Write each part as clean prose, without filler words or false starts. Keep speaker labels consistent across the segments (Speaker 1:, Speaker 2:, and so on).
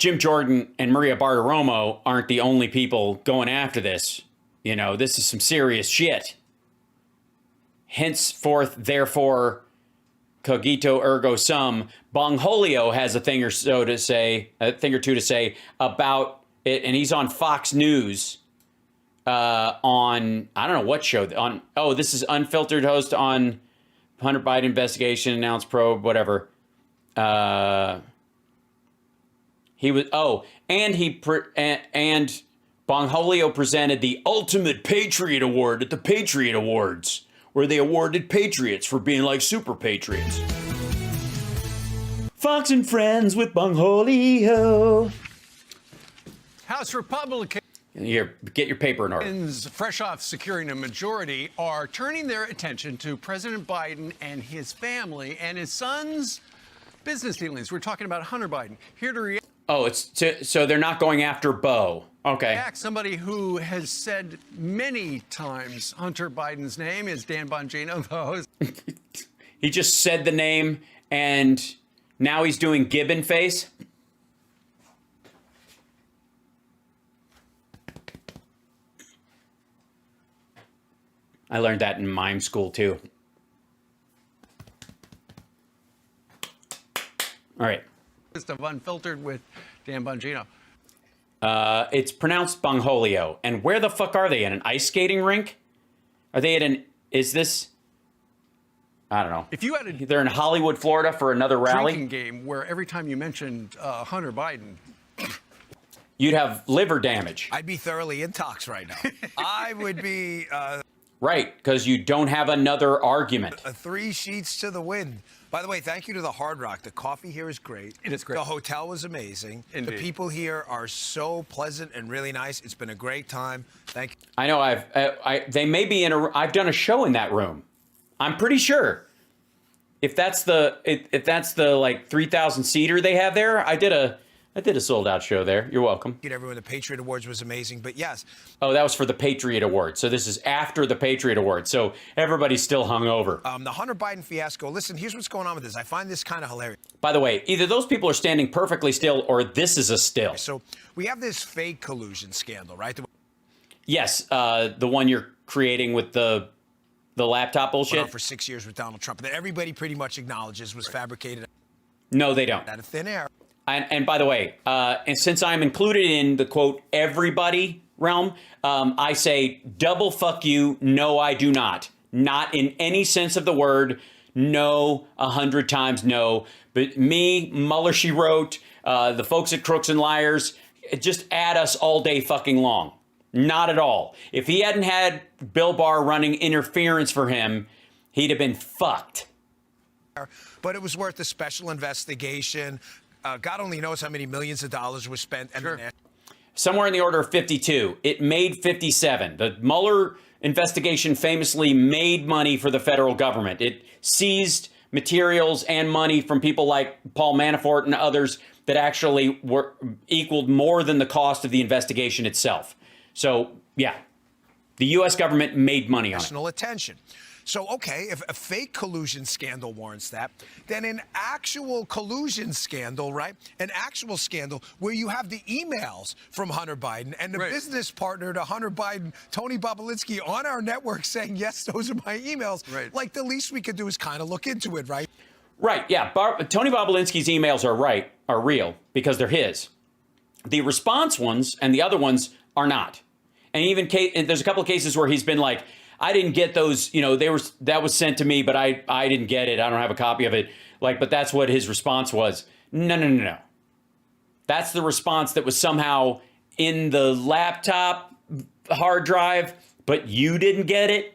Speaker 1: Jim Jordan and Maria Bartiromo aren't the only people going after this. You know, this is some serious shit. Henceforth, therefore, cogito ergo sum, Bongholio has a thing or two to say about it, and he's on Fox News on, I don't know what show, this is Unfiltered host on Hunter Biden investigation, announced probe, whatever. And Bongholio presented the Ultimate Patriot Award at the Patriot Awards, where they awarded patriots for being like super patriots. Fox and Friends with Bongholio.
Speaker 2: House Republicans,
Speaker 1: Here, get your paper in order.
Speaker 2: fresh off securing a majority, are turning their attention to President Biden and his family and his son's business dealings. We're talking about Hunter Biden. Here to react.
Speaker 1: So they're not going after Beau. Okay.
Speaker 2: Somebody who has said many times Hunter Biden's name is Dan Bongino, the host.
Speaker 1: He just said the name, and now he's doing Gibbon face. I learned that in mime school, too. All right.
Speaker 2: Of Unfiltered with Dan Bongino.
Speaker 1: It's pronounced Bongholio. And where the fuck are they? In an ice skating rink? Are they at I don't know.
Speaker 2: If you had
Speaker 1: they're in Hollywood, Florida for another rally.
Speaker 2: drinking game where every time you mentioned Hunter Biden,
Speaker 1: you'd have liver damage.
Speaker 3: I'd be thoroughly intox right now. I would be...
Speaker 1: right, because you don't have another argument.
Speaker 3: 3 sheets to the wind. By the way, thank you to the Hard Rock. The coffee here is great.
Speaker 2: It is great.
Speaker 3: The hotel was amazing.
Speaker 2: Indeed.
Speaker 3: The people here are so pleasant and really nice. It's been a great time. Thank you.
Speaker 1: I know they may be I've done a show in that room. I'm pretty sure. If that's the like 3,000 seater they have there, I did a sold out show there. You're welcome.
Speaker 3: Everyone, the Patriot Awards was amazing, but yes.
Speaker 1: Oh, that was for the Patriot Award. So this is after the Patriot Award. So everybody's still hungover.
Speaker 3: The Hunter Biden fiasco. Listen, here's what's going on with this. I find this kind of hilarious.
Speaker 1: By the way, either those people are standing perfectly still or this is a still.
Speaker 3: So we have this fake collusion scandal, right?
Speaker 1: Yes, the one you're creating with the laptop bullshit.
Speaker 3: Went on for 6 years with Donald Trump that everybody pretty much acknowledges was fabricated.
Speaker 1: No, they don't.
Speaker 3: Out of thin air.
Speaker 1: And by the way, and since I'm included in the, quote, everybody realm, I say double fuck you, no, I do not. Not in any sense of the word, no, 100 times no. But me, Mueller, she wrote, the folks at Crooks and Liars, just add us all day fucking long. Not at all. If he hadn't had Bill Barr running interference for him, he'd have been fucked.
Speaker 3: But it was worth a special investigation. God only knows how many millions of dollars were spent.
Speaker 2: Sure.
Speaker 1: Somewhere in the order of 52. It made 57. The Mueller investigation famously made money for the federal government. It seized materials and money from people like Paul Manafort and others that actually equaled more than the cost of the investigation itself. So, yeah, the U.S. government made money on it.
Speaker 3: National attention. So, okay, if a fake collusion scandal warrants that, then an actual collusion scandal, right? An actual scandal where you have the emails from Hunter Biden and the business partner to Hunter Biden, Tony Bobulinski, on our network saying, yes, those are my emails.
Speaker 2: Right.
Speaker 3: Like, the least we could do is kind of look into it, right?
Speaker 1: Right, yeah. Tony Bobulinski's emails are real because they're his. The response ones and the other ones are not. And even there's a couple of cases where he's been like, I didn't get those, that was sent to me, but I didn't get it. I don't have a copy of it. But that's what his response was. No. That's the response that was somehow in the laptop hard drive, but you didn't get it.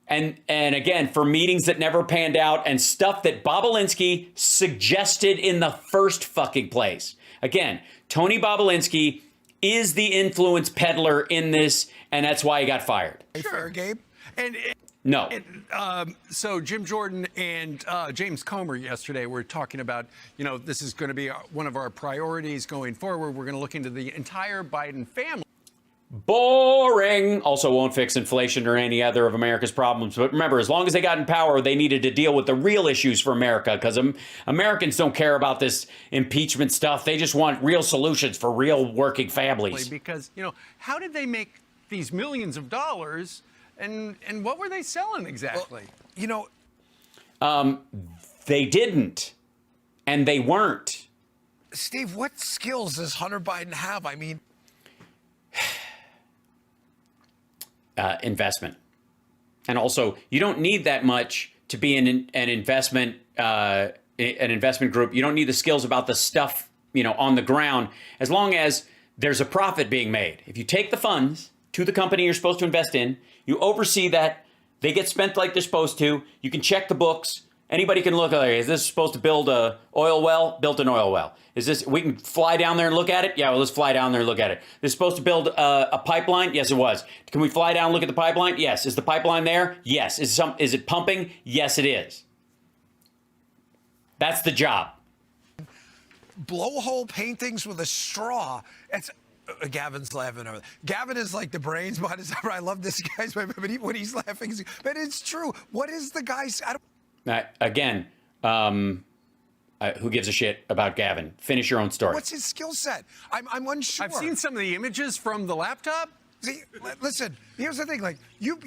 Speaker 1: And again, for meetings that never panned out and stuff that Bobulinski suggested in the first fucking place. Again, Tony Bobulinski is the influence peddler in this, and that's why he got fired.
Speaker 3: Sure, Gabe.
Speaker 1: No.
Speaker 2: So Jim Jordan and James Comer yesterday were talking about, this is going to be one of our priorities going forward. We're going to look into the entire Biden family.
Speaker 1: Boring. Also won't fix inflation or any other of America's problems. But remember, as long as they got in power, they needed to deal with the real issues for America, because Americans don't care about this impeachment stuff. They just want real solutions for real working families.
Speaker 2: Because, how did they make these millions of dollars, and what were they selling exactly?
Speaker 1: They didn't, and they weren't.
Speaker 3: Steve, what skills does Hunter Biden have? I mean,
Speaker 1: investment. And also, you don't need that much to be in an investment group. You don't need the skills about the stuff, on the ground, as long as there's a profit being made. If you take the funds to the company you're supposed to invest in, you oversee that, they get spent like they're supposed to, you can check the books. Anybody can look at it. Is this supposed to build a oil well? Built an oil well. Is this, we can fly down there and look at it? Yeah, well, let's fly down there and look at it. This supposed to build a pipeline? Yes, it was. Can we fly down and look at the pipeline? Yes. Is the pipeline there? Yes. Is it pumping? Yes, it is. That's the job.
Speaker 3: Blowhole paintings with a straw. It's Gavin's laughing over there. Gavin is like the brains behind his. I love this guy's way, but when he's laughing, but it's true. What is the guy's?
Speaker 1: Again, who gives a shit about Gavin? Finish your own story.
Speaker 3: What's his skill set? I'm unsure.
Speaker 2: I've seen some of the images from the laptop.
Speaker 3: See, listen, here's the thing. Like, you.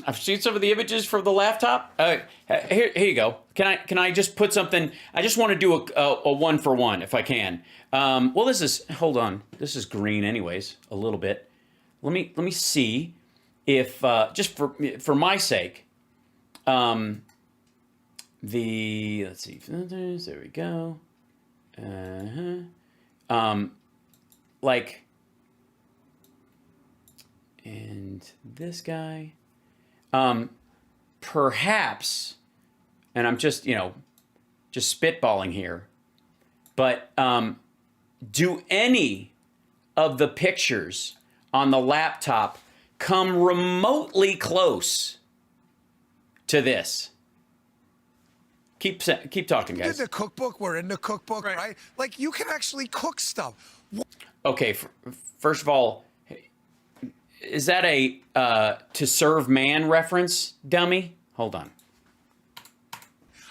Speaker 1: I've seen some of the images from the laptop. Here you go. Can I just put something? I just want to do a one for one if I can. Well, hold on. This is green anyways, a little bit. Let me see if just for my sake. Let's see, there we go. And this guy, perhaps, and I'm just spitballing here, but, do any of the pictures on the laptop come remotely close to this? Keep talking, guys.
Speaker 3: In the cookbook, we're in the cookbook, right? Like, you can actually cook stuff.
Speaker 1: Okay, first of all, is that a To Serve Man reference, dummy? Hold on.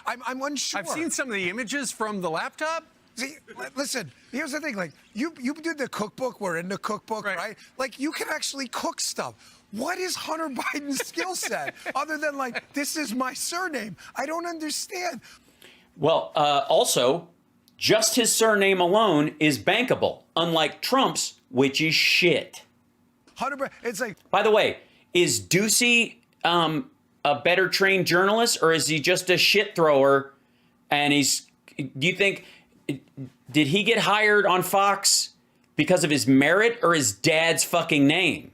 Speaker 3: I'm unsure.
Speaker 2: I've seen some of the images from the laptop.
Speaker 3: See, listen, here's the thing. Like, you did the cookbook, we're in the cookbook, right? Like, you can actually cook stuff. What is Hunter Biden's skill set other than, like, this is my surname? I don't understand.
Speaker 1: Well, also, just his surname alone is bankable, unlike Trump's, which is shit.
Speaker 3: Hunter, it's like.
Speaker 1: By the way, is Ducey a better trained journalist, or is he just a shit thrower? And do you think, did he get hired on Fox because of his merit or his dad's fucking name?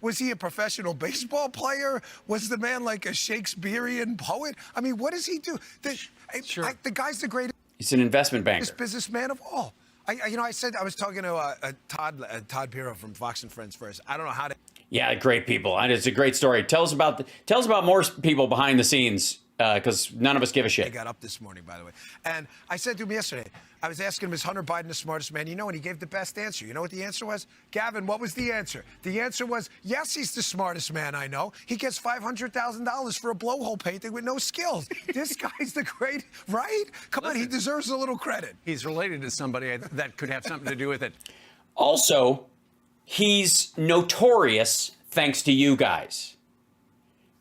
Speaker 3: Was he a professional baseball player? Was the man like a Shakespearean poet? I mean, what does he do? The guy's the greatest.
Speaker 1: He's an investment banker.
Speaker 3: Businessman of all. I said I was talking to Todd Pirro from Fox and Friends first. I don't know how to.
Speaker 1: Yeah, great people. And it's a great story. Tell us about more people behind the scenes, because none of us give a shit.
Speaker 3: I got up this morning, by the way, and I said to him yesterday, I was asking him, is Hunter Biden the smartest man? And he gave the best answer. You know what the answer was? Gavin, what was the answer? The answer was, yes, he's the smartest man I know. He gets $500,000 for a blowhole painting with no skills. This guy's the great, right? Come on, he deserves a little credit.
Speaker 2: He's related to somebody that could have something to do with it.
Speaker 1: Also, he's notorious thanks to you guys.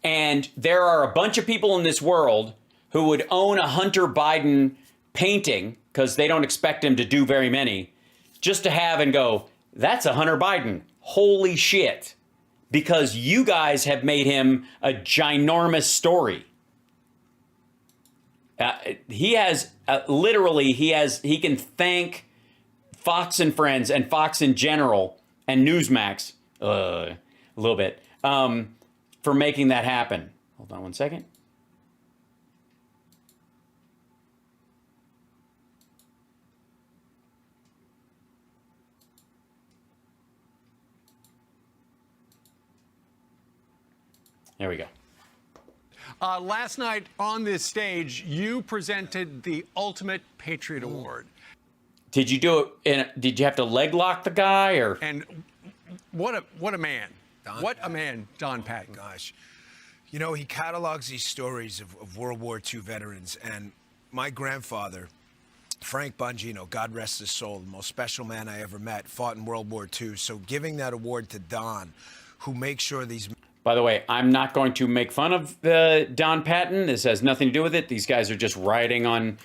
Speaker 1: And there are a bunch of people in this world who would own a Hunter Biden painting, because they don't expect him to do very many, just to have and go, that's a Hunter Biden. Holy shit. Because you guys have made him a ginormous story. He has, literally, he can thank Fox and Friends and Fox in general and Newsmax, a little bit, for making that happen. Hold on one second. There we go.
Speaker 2: Last night on this stage, you presented the Ultimate Patriot Award.
Speaker 1: Did you do it? Did you have to leg lock the guy or?
Speaker 2: And what a man. What a man, Don Patton.
Speaker 3: Gosh. You know, he catalogs these stories of World War II veterans. And my grandfather, Frank Bongino, God rest his soul, the most special man I ever met, fought in World War II. So giving that award to Don, who makes sure these...
Speaker 1: By the way, I'm not going to make fun of Don Patton. This has nothing to do with it. These guys are just riding on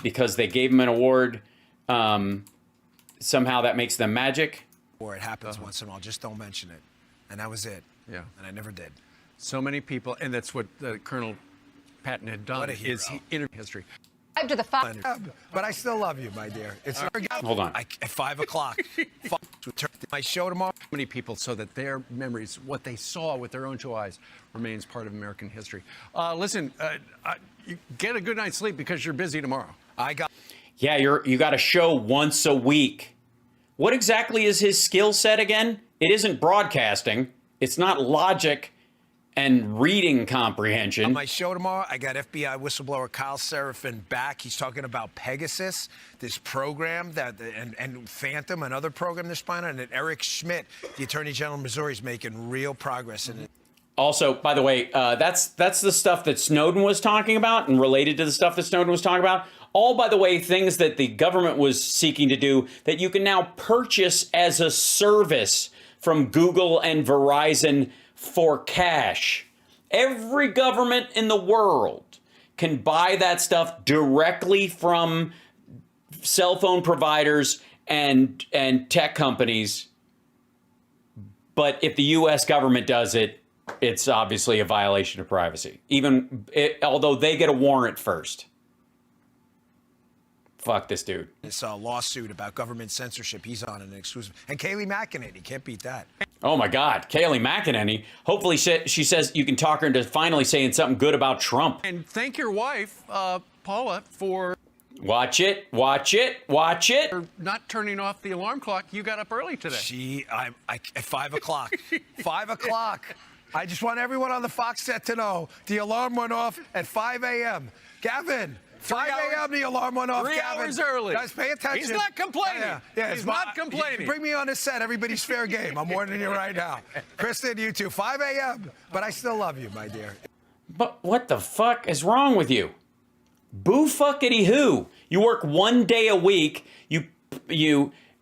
Speaker 1: because they gave him an award. Somehow that makes them magic.
Speaker 3: Or it happens once in a while. Just don't mention it. And that was it.
Speaker 2: Yeah.
Speaker 3: And I never did.
Speaker 2: So many people, and that's what Colonel Patton had done.
Speaker 3: What a hero.
Speaker 2: Is he in history.
Speaker 4: To the
Speaker 3: But I still love you, my dear. It's
Speaker 1: Hold on.
Speaker 3: at 5 o'clock. My show tomorrow.
Speaker 2: Many people so that their memories, what they saw with their own two eyes, remains part of American history. Listen, you get a good night's sleep because you're busy tomorrow.
Speaker 1: Yeah, you got a show once a week. What exactly is his skill set again? It isn't broadcasting. It's not logic and reading comprehension.
Speaker 3: On my show tomorrow, I got FBI whistleblower Kyle Seraphin back. He's talking about Pegasus, this program and Phantom, another program they're spying on. And Eric Schmidt, the Attorney General of Missouri, is making real progress in it.
Speaker 1: Also, by the way, that's the stuff that Snowden was talking about and related to the stuff that Snowden was talking about. All, by the way, things that the government was seeking to do that you can now purchase as a service from Google and Verizon for cash. Every government in the world can buy that stuff directly from cell phone providers and tech companies. But if the U.S. government does it, it's obviously a violation of privacy, although they get a warrant first. Fuck this dude.
Speaker 3: This lawsuit about government censorship, he's on an exclusive. And Kayleigh McEnany, can't beat that.
Speaker 1: Oh my God, Kayleigh McEnany. Hopefully she says you can talk her into finally saying something good about Trump.
Speaker 2: And thank your wife, Paula, for...
Speaker 1: Watch it.
Speaker 2: For not turning off the alarm clock. You got up early today.
Speaker 3: At 5 o'clock. 5 o'clock. I just want everyone on the Fox set to know the alarm went off at 5 a.m. Gavin, 5 a.m. the alarm went off.
Speaker 2: 3
Speaker 3: Gavin.
Speaker 2: hours early.
Speaker 3: Guys, pay attention.
Speaker 2: He's not complaining.
Speaker 3: Yeah,
Speaker 2: He's not complaining.
Speaker 3: Bring me on this set. Everybody's fair game. I'm warning you right now. Kristen, you too. 5 a.m. But I still love you, my dear.
Speaker 1: But what the fuck is wrong with you? Boo fuckity who? You work one day a week. You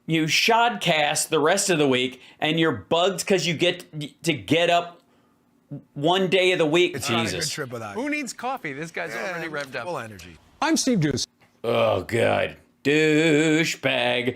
Speaker 1: shodcast the rest of the week, and you're bugged because you get to get up one day of the week.
Speaker 3: It's
Speaker 1: Jesus.
Speaker 3: not a good trip without you.
Speaker 2: Who needs coffee? This guy's already revved up.
Speaker 3: Full energy.
Speaker 2: I'm Steve Deuce.
Speaker 1: Oh, God. Douchebag.